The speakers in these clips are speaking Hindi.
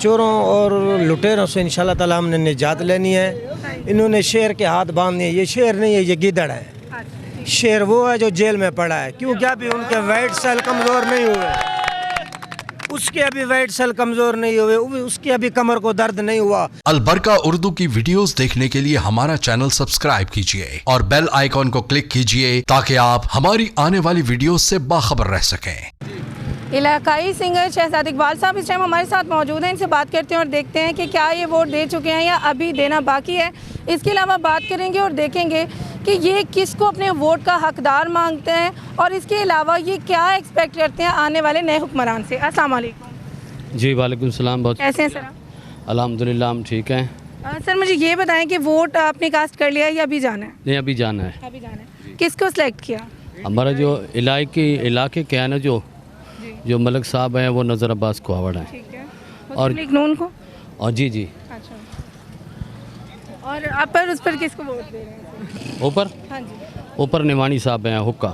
चोरों और लुटेरों से इंशाल्लाह ताला हमने निजात लेनी है। इन्होंने शेर के हाथ बांधने, ये शेर नहीं है, ये गिदड़ है। शेर वो है जो जेल में पड़ा है, क्योंकि अभी उनके वाइट सेल कमज़ोर नहीं हुए, उसके अभी वाइट सेल कमज़ोर नहीं हुए, उसके अभी कमर को दर्द नहीं हुआ। अलबरका उर्दू की वीडियोस देखने के लिए हमारा चैनल सब्सक्राइब कीजिए और बेल आइकॉन को क्लिक कीजिए ताकि आप हमारी आने वाली वीडियोस से बाखबर रह सकें। इलाकाई सिंगर शहजाद इकबाल साहब इस टाइम हमारे साथ मौजूद हैं। इनसे बात करते हैं और देखते हैं कि क्या ये वोट दे चुके हैं या अभी देना बाकी है। इसके अलावा बात करेंगे और देखेंगे कि ये किसको अपने वोट का हकदार मांगते हैं और इसके अलावा ये क्या एक्सपेक्ट करते हैं आने वाले नए हुक्मरान से। अस्सलाम वालेकुम। जी वालेकुम सलाम। बहुत कैसे हैं सर? अल्हम्दुलिल्लाह हम ठीक हैं। सर मुझे ये बताएं कि वोट आपने कास्ट कर लिया या अभी जाना है? नहीं अभी जाना है। अभी जाना है। किसको सिलेक्ट किया? हमारा जो इलाके के है ना, जो मलिक साहब हैं वो नज़र अब्बास को आवड़ है। ठीक है। और नून को? और जी अच्छा। और आप पर उस पर किसको वोट दे रहे हैं? ऊपर? हाँ जी। ऊपर निवानी साहब हैं हुक्का।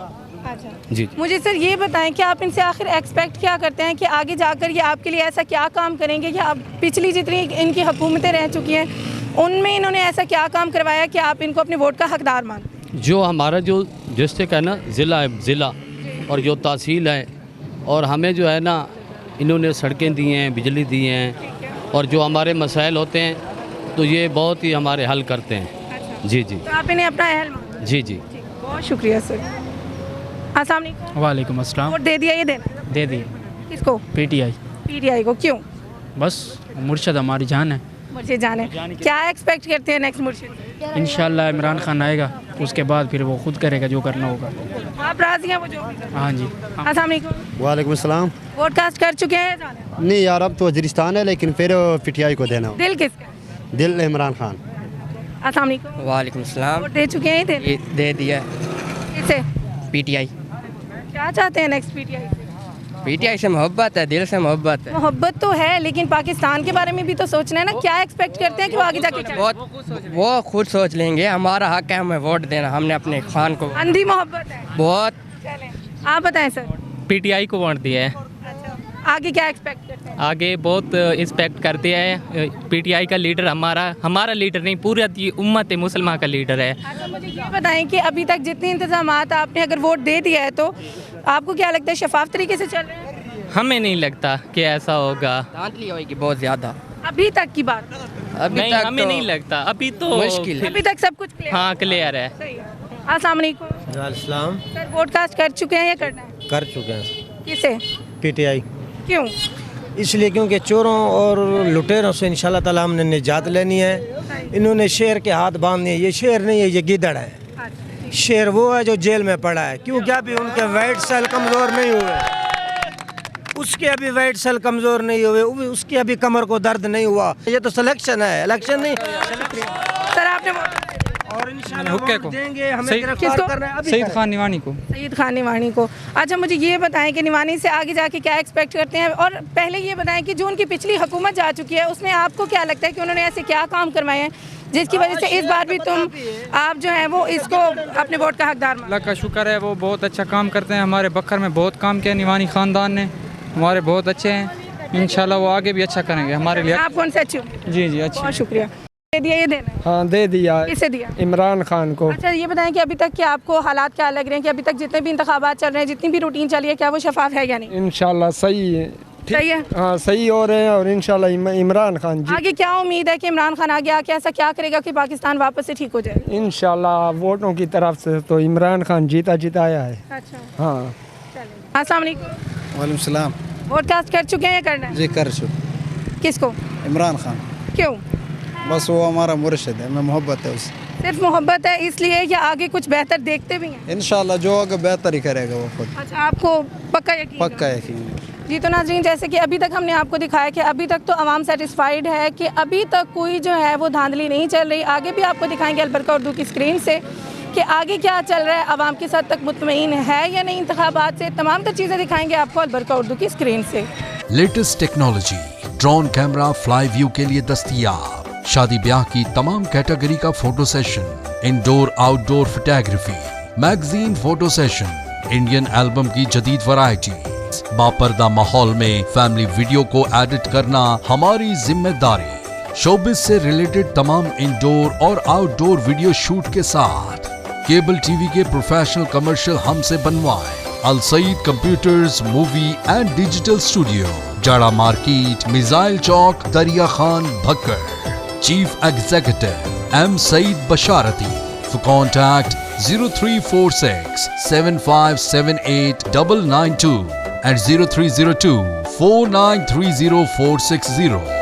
अच्छा जी। मुझे सर ये बताएं कि आप इनसे आखिर एक्सपेक्ट क्या करते हैं कि आगे जाकर ये आपके लिए ऐसा क्या काम करेंगे कि आप पिछली जितनी इनकी हुकूमतें रह चुकी हैं उनमें इन्होंने ऐसा क्या काम करवाया कि आप इनको अपने वोट का हकदार मानते हैं? जो हमारा जो डिस्ट्रिक्ट है ना, ज़िला और जो तहसील है, और हमें जो है ना इन्होंने सड़कें दी हैं, बिजली दी हैं, और जो हमारे मसाइल होते हैं तो ये बहुत ही हमारे हल करते हैं। अच्छा। जी तो आप इन्हें अपना अहल मानते हैं? जी। बहुत शुक्रिया सर। अस्सलाम वालेकुम। वालेकुम अस्सलाम। वोट दे दिया? ये देना दे दिए। किसको? पीटीआई को। क्यों? बस मुर्शद हमारी जान है। मुर्शिद जान है। क्या एक्सपेक्ट करते हैं नेक्स्ट मुर्शिद? इंशाल्लाह इमरान खान आएगा, उसके बाद फिर वो खुद करेगा जो करना होगा। आप राजी हैं वो जो? हाँ जी। अस्सलाम वालेकुम। वालेकुम अस्सलाम। वोट कास्ट कर चुके हैं? जाना है? नहीं यार, अब तो वज़ीरिस्तान है, लेकिन फिर पीटीआई को देना हो। दिल किसका? दिल इमरान खान। अस्सलाम वालेकुम। वालेकुम सलाम। वोट दे चुके हैं? दे दिया। किसे? पीटीआई। क्या चाहते हैं नेक्स्ट पीटीआई से? पीटीआई से मोहब्बत है, दिल से मोहब्बत है। मोहब्बत तो है, लेकिन पाकिस्तान के बारे में भी तो सोचना है ना। क्या एक्सपेक्ट करते हैं कि वो आगे जाके क्या? बहुत वो खुद सोच लेंगे। हमारा हक है हमें वोट देना, हमने अपने खान को अंधी मोहब्बत है बहुत। चलें, आप बताएं सर। पीटीआई को वोट दिया है। अच्छा, आगे क्या एक्सपेक्ट करते हैं? आगे बहुत एक्सपेक्ट करते हैं। पीटीआई का लीडर हमारा लीडर नहीं, पूरा उम्मत मुसलमान का लीडर है। अच्छा, मुझे ये बताएं कि अभी तक जितने इंतजामात आपने अगर वोट दे दिया है तो आपको क्या लगता है शफाफ तरीके से चल रहे हैं? हमें नहीं लगता कि ऐसा होगा। धांधली होगी बहुत ज़्यादा। अभी तक की बात? अभी नहीं, तक हमें तो नहीं लगता। अभी तो मुश्किल है। अभी तक सब कुछ क्लियर? हाँ क्लियर है। सही है। अस्सलाम वालेकुम अस्सलाम। सर, वोट कास्ट कर चुके हैं या करना है? कर चुके हैं। किसे? पीटीआई। क्यों? इसलिए क्योंकि चोरों और लुटेरों से इंशाल्लाह ताला हमने निजात लेनी है। इन्होंने शेर के हाथ बांधने, ये शेर नहीं है, ये गिदड़ है। शेर वो है जो जेल में पड़ा है, क्योंकि अभी उनके वाइट सेल कमज़ोर नहीं हुए, उसके अभी वाइट सेल कमज़ोर नहीं हुए, उसके अभी कमर को दर्द नहीं हुआ। ये तो सिलेक्शन है, इलेक्शन नहीं। सर आपने और इंशाल्लाह वोट देंगे, हमें गिरफ्तार करना है। अभी सईद खान निवानी को। सईद खान निवानी को। अच्छा, मुझे ये बताएं कि निवानी से आगे जाके क्या एक्सपेक्ट करते हैं, और पहले ये बताएं कि जो उनकी पिछली हुकूमत जा चुकी है उसमें आपको क्या लगता है कि उन्होंने ऐसे क्या काम करवाए हैं जिसकी वजह से इस बार भी आप जो है वो इसको अपने वोट का हकदार मानो? अल्लाह का शुक्र है, वो बहुत अच्छा काम करते हैं। हमारे बखर में बहुत काम किया निवानी खानदान ने, हमारे बहुत अच्छे हैं। इंशाल्लाह वो आगे भी अच्छा करेंगे हमारे लिए। आप कौन से अच्छे? जी अच्छी। बहुत शुक्रिया। दे दिया? ये देना है? हाँ दे दिया। किसे दिया? इमरान खान को। अच्छा, ये बताएं कि अभी तक क्या आपको हालात क्या लग रहे हैं कि अभी तक जितने भी इंतखाबात चल रहे हैं, जितनी भी रूटीन चली है, क्या वो शफाफ है या नहीं? इंशाल्लाह सही है। सही है। हाँ सही हो रहे हैं, और इंशाल्लाह इमरान खान जी। आगे क्या उम्मीद है कि इमरान खान आगे आके ऐसा क्या करेगा कि पाकिस्तान वापस से ठीक हो जाए? इंशाल्लाह वोटों की तरफ से तो इमरान खान जिताया है। अच्छा, हाँ। अस्सलाम वालेकुम। वालेकुम सलाम। वोट कास्ट कर चुके हैं या करना है? जी कर चुके। किसको? इमरान खान। क्यों? बस वो हमारा मुर्शिद है, हमें मोहब्बत है उससे। सिर्फ मोहब्बत है इसलिए या आगे कुछ बेहतर देखते भी हैं? इंशाल्लाह जो आगे बेहतर ही करेगा वो खुद। अच्छा, आपको पक्का यकीन? पक्का यकीन। जी, तो नाज़रीन, जैसे कि अभी तक हमने आपको दिखाया कि अभी तक तो आवाम सेटिस्फाइड है कि अभी तक कोई जो है वो धांधली नहीं चल रही। आगे भी आपको दिखाएंगे अलबरका उर्दू की स्क्रीन से कि आगे क्या चल रहा है, आवाम किस हद तक मुतमईन है या नहीं इंतखाबात से। तमाम तर चीज़ें दिखाएंगे आपको अलबरका उर्दू की स्क्रीन से। Latest technology, drone camera fly view के लिए दस्तयाब। शादी ब्याह की तमाम कैटेगरी का photo session, indoor outdoor photography, magazine photo session, Indian album की जदीद वैरायटी, बापर्दा माहौल में फैमिली वीडियो को एडिट करना हमारी जिम्मेदारी। शोबिज से रिलेटेड तमाम इंडोर और आउटडोर वीडियो शूट के साथ केबल टीवी के प्रोफेशनल कमर्शियल हमसे बनवाएं। Al Saeed computers, movie and digital studio, Jada market, missile chowk, Darya Khan, Bhakkar. Chief executive M Saeed Basharati. For contact 0346 7578 992 and 0302 4930 460.